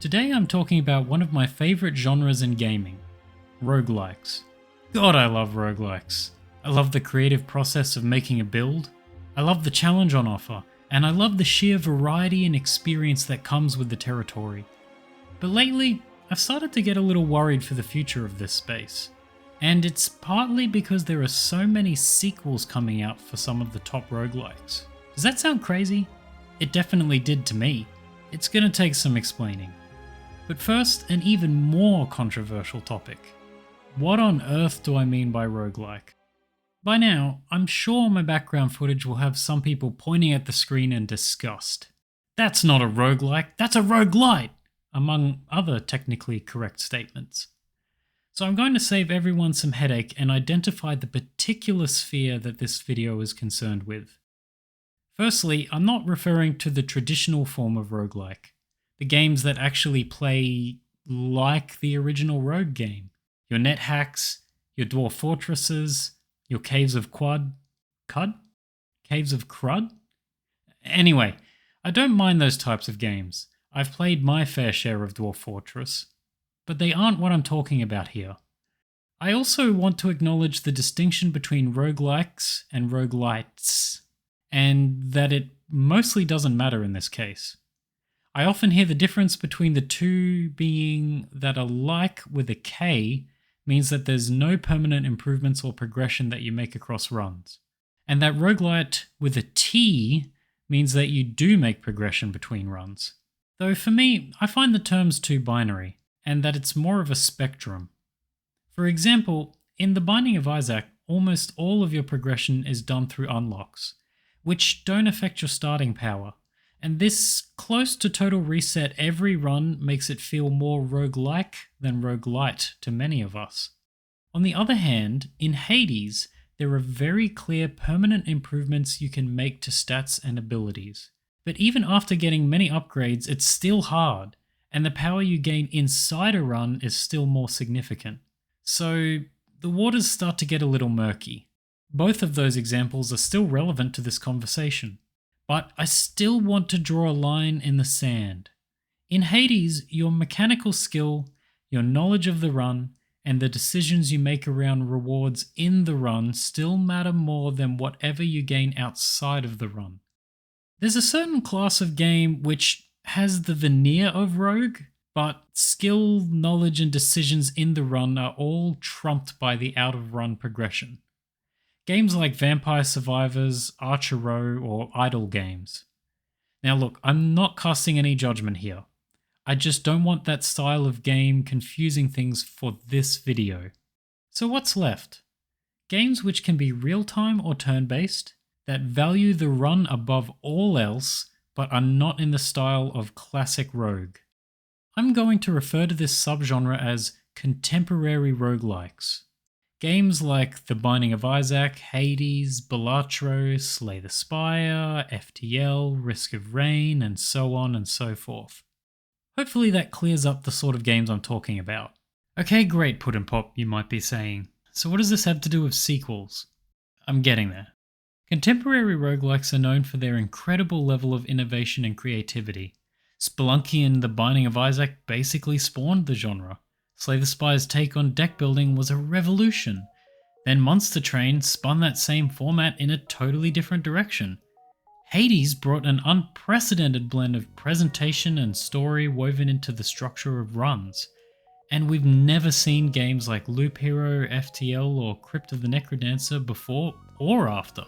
Today I'm talking about one of my favourite genres in gaming, roguelikes. God, I love roguelikes. I love the creative process of making a build, I love the challenge on offer, and I love the sheer variety and experience that comes with the territory. But lately, I've started to get a little worried for the future of this space. And it's partly because there are so many sequels coming out for some of the top roguelikes. Does that sound crazy? It definitely did to me. It's gonna take some explaining. But first, an even more controversial topic. What on earth do I mean by roguelike? By now, I'm sure my background footage will have some people pointing at the screen in disgust. That's not a roguelike, that's a roguelite! Among other technically correct statements. So I'm going to save everyone some headache and identify the particular sphere that this video is concerned with. Firstly, I'm not referring to the traditional form of roguelike. The games that actually play like the original Rogue game. Your net hacks, your dwarf fortresses, your caves of Crud? Caves of Crud? Anyway, I don't mind those types of games. I've played my fair share of Dwarf Fortress. But they aren't what I'm talking about here. I also want to acknowledge the distinction between roguelikes and roguelites, and that it mostly doesn't matter in this case. I often hear the difference between the two being that a like with a K means that there's no permanent improvements or progression that you make across runs, and that roguelite with a T means that you do make progression between runs. Though for me, I find the terms too binary, and that it's more of a spectrum. For example, in The Binding of Isaac, almost all of your progression is done through unlocks, which don't affect your starting power. And this close to total reset every run makes it feel more roguelike than roguelite to many of us. On the other hand, in Hades, there are very clear permanent improvements you can make to stats and abilities. But even after getting many upgrades, it's still hard, and the power you gain inside a run is still more significant. So the waters start to get a little murky. Both of those examples are still relevant to this conversation. But I still want to draw a line in the sand. In Hades, your mechanical skill, your knowledge of the run, and the decisions you make around rewards in the run still matter more than whatever you gain outside of the run. There's a certain class of game which has the veneer of rogue, but skill, knowledge, and decisions in the run are all trumped by the out-of-run progression. Games like Vampire Survivors, Archer Row, or Idle games. Now look, I'm not casting any judgment here. I just don't want that style of game confusing things for this video. So what's left? Games which can be real-time or turn-based, that value the run above all else, but are not in the style of classic rogue. I'm going to refer to this subgenre as contemporary roguelikes. Games like The Binding of Isaac, Hades, Balatro, Slay the Spire, FTL, Risk of Rain, and so on and so forth. Hopefully that clears up the sort of games I'm talking about. Okay, great, Put and Pop, you might be saying. So what does this have to do with sequels? I'm getting there. Contemporary roguelikes are known for their incredible level of innovation and creativity. Spelunky and The Binding of Isaac basically spawned the genre. Slay the Spire's take on deck building was a revolution. Then Monster Train spun that same format in a totally different direction. Hades brought an unprecedented blend of presentation and story woven into the structure of runs. And we've never seen games like Loop Hero, FTL, or Crypt of the Necrodancer before or after.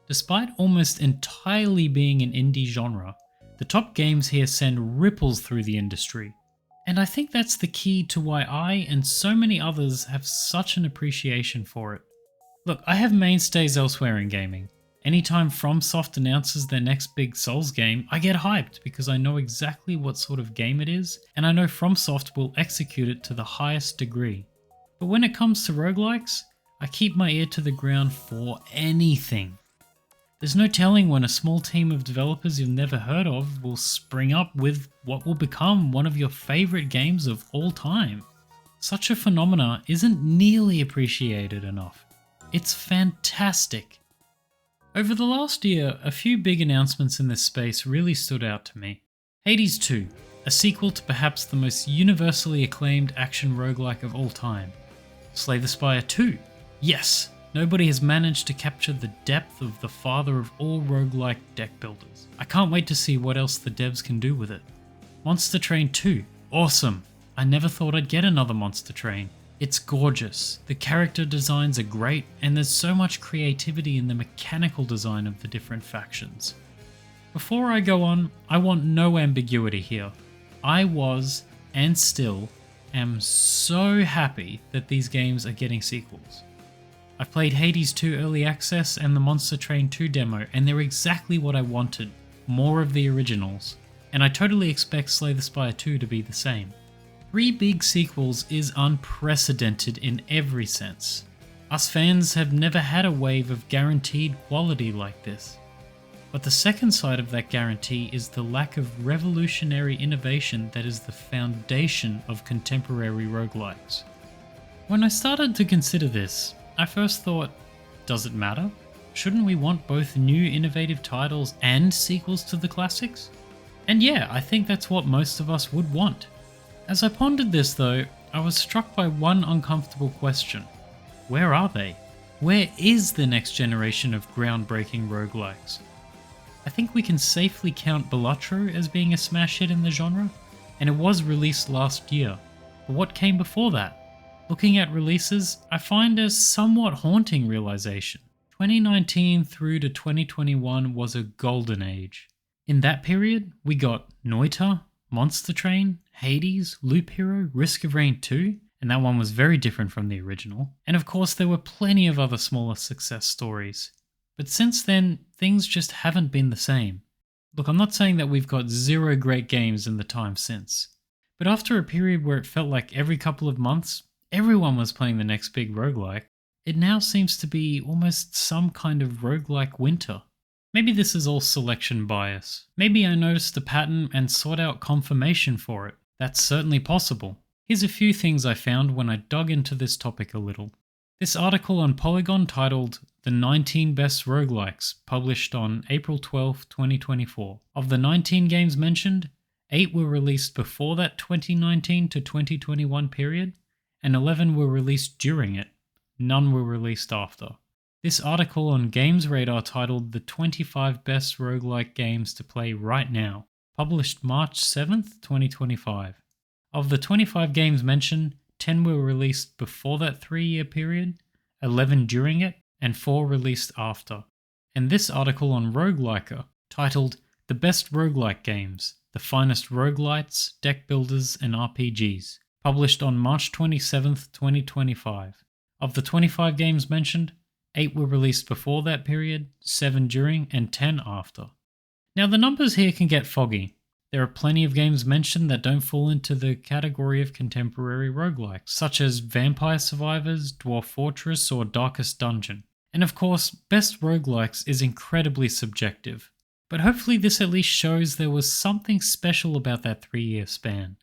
Despite almost entirely being an indie genre, the top games here send ripples through the industry. And I think that's the key to why I and so many others have such an appreciation for it. Look, I have mainstays elsewhere in gaming. Anytime FromSoft announces their next big Souls game, I get hyped because I know exactly what sort of game it is, and I know FromSoft will execute it to the highest degree. But when it comes to roguelikes, I keep my ear to the ground for anything. There's no telling when a small team of developers you've never heard of will spring up with what will become one of your favorite games of all time. Such a phenomena isn't nearly appreciated enough. It's fantastic. Over the last year, a few big announcements in this space really stood out to me. Hades 2. A sequel to perhaps the most universally acclaimed action roguelike of all time. Slay the Spire 2. Yes, nobody has managed to capture the depth of the father of all roguelike deck builders. I can't wait to see what else the devs can do with it. Monster Train 2. Awesome. I never thought I'd get another Monster Train. It's gorgeous, the character designs are great, and there's so much creativity in the mechanical design of the different factions. Before I go on, I want no ambiguity here. I was, and still, am so happy that these games are getting sequels. I've played Hades 2 Early Access and the Monster Train 2 demo, and they're exactly what I wanted, more of the originals, and I totally expect Slay the Spire 2 to be the same. 3 big sequels is unprecedented in every sense. Us fans have never had a wave of guaranteed quality like this. But the second side of that guarantee is the lack of revolutionary innovation that is the foundation of contemporary roguelikes. When I started to consider this, I first thought, does it matter? Shouldn't we want both new innovative titles and sequels to the classics? And yeah, I think that's what most of us would want. As I pondered this though, I was struck by one uncomfortable question. Where are they? Where is the next generation of groundbreaking roguelikes? I think we can safely count Balatro as being a smash hit in the genre, and it was released last year. But what came before that? Looking at releases, I find a somewhat haunting realization. 2019 through to 2021 was a golden age. In that period, we got Noita, Monster Train, Hades, Loop Hero, Risk of Rain 2, and that one was very different from the original. And of course there were plenty of other smaller success stories. But since then, things just haven't been the same. Look, I'm not saying that we've got 0 great games in the time since. But after a period where it felt like every couple of months, everyone was playing the next big roguelike, it now seems to be almost some kind of roguelike winter. Maybe this is all selection bias. Maybe I noticed a pattern and sought out confirmation for it. That's certainly possible. Here's a few things I found when I dug into this topic a little. This article on Polygon titled The 19 Best Roguelikes, published on April 12, 2024. Of the 19 games mentioned, 8 were released before that 2019 to 2021 period, and 11 were released during it. None were released after. This article on Games Radar titled The 25 Best Roguelike Games to Play Right Now, published March 7th, 2025. Of the 25 games mentioned, 10 were released before that 3-year period, 11 during it, and 4 released after. And this article on Rogueliker, titled The Best Roguelike Games, The Finest Roguelites, Deck Builders, and RPGs, published on March 27th, 2025. Of the 25 games mentioned, 8 were released before that period, 7 during, and 10 after. Now the numbers here can get foggy. There are plenty of games mentioned that don't fall into the category of contemporary roguelikes, such as Vampire Survivors, Dwarf Fortress, or Darkest Dungeon. And of course, best roguelikes is incredibly subjective, but hopefully this at least shows there was something special about that 3-year span.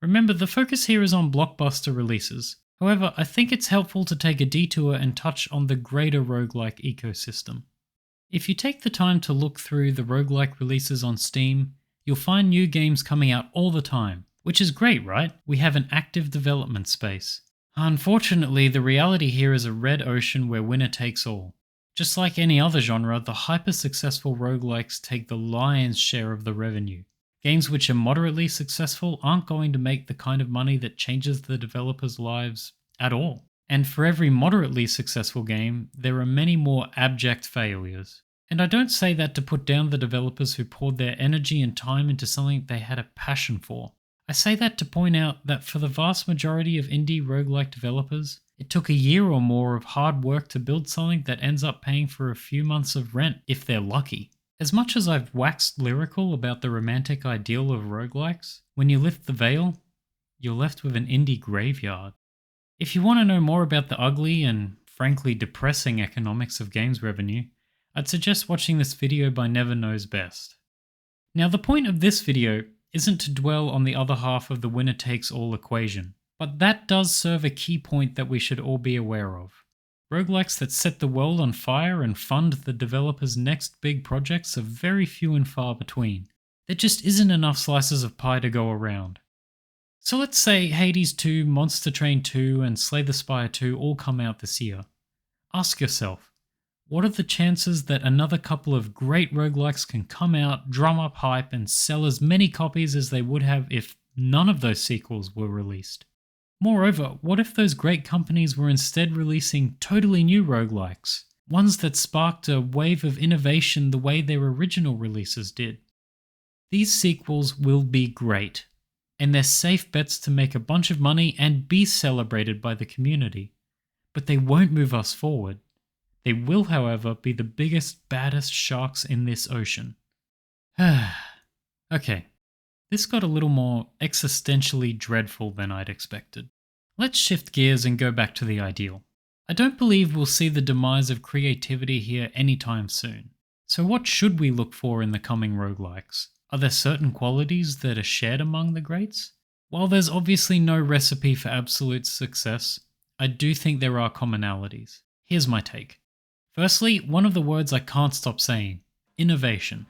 Remember, the focus here is on blockbuster releases. However, I think it's helpful to take a detour and touch on the greater roguelike ecosystem. If you take the time to look through the roguelike releases on Steam, you'll find new games coming out all the time, which is great, right? We have an active development space. Unfortunately, the reality here is a red ocean where winner takes all. Just like any other genre, the hyper-successful roguelikes take the lion's share of the revenue. Games which are moderately successful aren't going to make the kind of money that changes the developers' lives at all. And for every moderately successful game, there are many more abject failures. And I don't say that to put down the developers who poured their energy and time into something they had a passion for. I say that to point out that for the vast majority of indie roguelike developers, it took a year or more of hard work to build something that ends up paying for a few months of rent if they're lucky. As much as I've waxed lyrical about the romantic ideal of roguelikes, when you lift the veil, you're left with an indie graveyard. If you want to know more about the ugly and frankly depressing economics of games revenue, I'd suggest watching this video by Never Knows Best. Now the point of this video isn't to dwell on the other half of the winner-takes-all equation, but that does serve a key point that we should all be aware of. Roguelikes that set the world on fire and fund the developer's next big projects are very few and far between. There just isn't enough slices of pie to go around. So let's say Hades 2, Monster Train 2, and Slay the Spire 2 all come out this year. Ask yourself, what are the chances that another couple of great roguelikes can come out, drum up hype, and sell as many copies as they would have if none of those sequels were released? Moreover, what if those great companies were instead releasing totally new roguelikes? Ones that sparked a wave of innovation the way their original releases did. These sequels will be great, and they're safe bets to make a bunch of money and be celebrated by the community. But they won't move us forward. They will, however, be the biggest, baddest sharks in this ocean. Okay, this got a little more existentially dreadful than I'd expected. Let's shift gears and go back to the ideal. I don't believe we'll see the demise of creativity here anytime soon. So what should we look for in the coming roguelikes? Are there certain qualities that are shared among the greats? While there's obviously no recipe for absolute success, I do think there are commonalities. Here's my take. Firstly, one of the words I can't stop saying, innovation.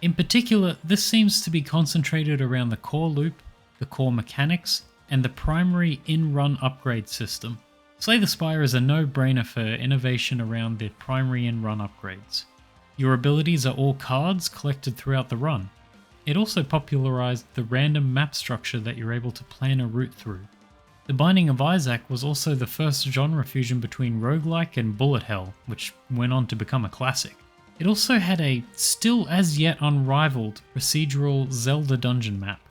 In particular, this seems to be concentrated around the core loop, the core mechanics, and the primary in-run upgrade system. Slay the Spire is a no-brainer for innovation around the primary in-run upgrades. Your abilities are all cards collected throughout the run. It also popularized the random map structure that you're able to plan a route through. The Binding of Isaac was also the first genre fusion between roguelike and bullet hell, which went on to become a classic. It also had a still as yet unrivaled procedural Zelda dungeon map.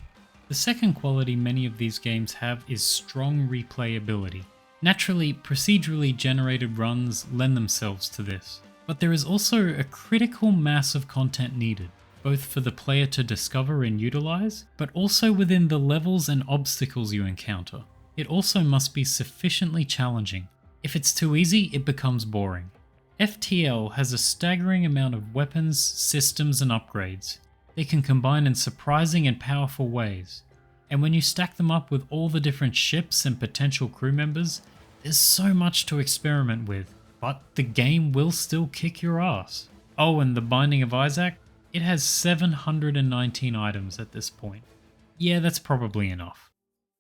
The second quality many of these games have is strong replayability. Naturally, procedurally generated runs lend themselves to this, but there is also a critical mass of content needed, both for the player to discover and utilize, but also within the levels and obstacles you encounter. It also must be sufficiently challenging. If it's too easy, it becomes boring. FTL has a staggering amount of weapons, systems, and upgrades. They can combine in surprising and powerful ways. And when you stack them up with all the different ships and potential crew members, there's so much to experiment with, but the game will still kick your ass. Oh, and the Binding of Isaac? It has 719 items at this point. Yeah, that's probably enough.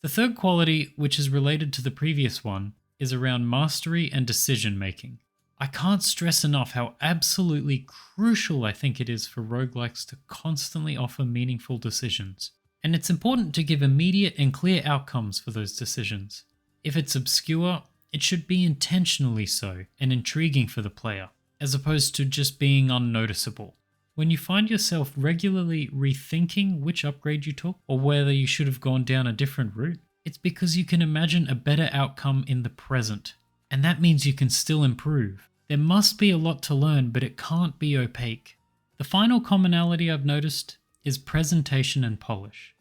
The third quality, which is related to the previous one, is around mastery and decision making. I can't stress enough how absolutely crucial I think it is for roguelikes to constantly offer meaningful decisions. And it's important to give immediate and clear outcomes for those decisions. If it's obscure, it should be intentionally so and intriguing for the player, as opposed to just being unnoticeable. When you find yourself regularly rethinking which upgrade you took or whether you should have gone down a different route, it's because you can imagine a better outcome in the present. And that means you can still improve. There must be a lot to learn, but it can't be opaque. The final commonality I've noticed is presentation and polish.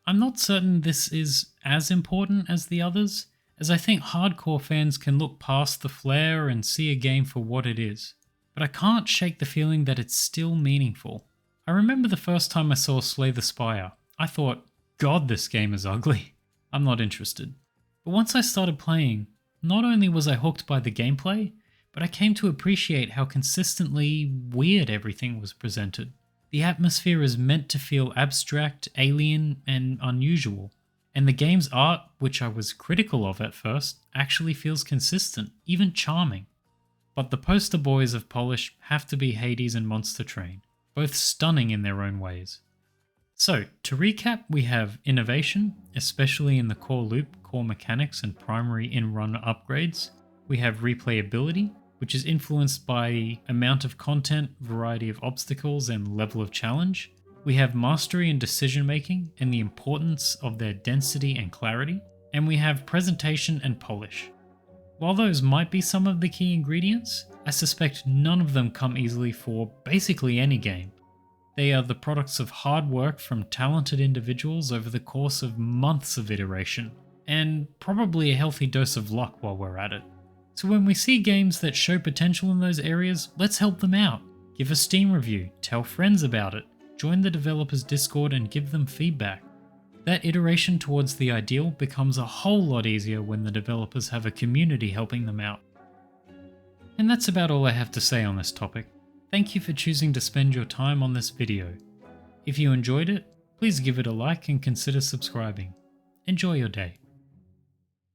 I'm not certain this is as important as the others, as I think hardcore fans can look past the flair and see a game for what it is. But I can't shake the feeling that it's still meaningful. I remember the first time I saw Slay the Spire, I thought, God, this game is ugly. I'm not interested. But once I started playing, not only was I hooked by the gameplay, but I came to appreciate how consistently weird everything was presented. The atmosphere is meant to feel abstract, alien, and unusual. And the game's art, which I was critical of at first, actually feels consistent, even charming. But the poster boys of polish have to be Hades and Monster Train, both stunning in their own ways. So, to recap, we have innovation, especially in the core loop, core mechanics, and primary in-run upgrades. We have replayability, which is influenced by the amount of content, variety of obstacles, and level of challenge. We have mastery and decision making, and the importance of their density and clarity. And we have presentation and polish. While those might be some of the key ingredients, I suspect none of them come easily for basically any game. They are the products of hard work from talented individuals over the course of months of iteration, and probably a healthy dose of luck while we're at it. So when we see games that show potential in those areas, let's help them out. Give a Steam review, tell friends about it, join the developers Discord and give them feedback. That iteration towards the ideal becomes a whole lot easier when the developers have a community helping them out. And that's about all I have to say on this topic. Thank you for choosing to spend your time on this video. If you enjoyed it, please give it a like and consider subscribing. Enjoy your day.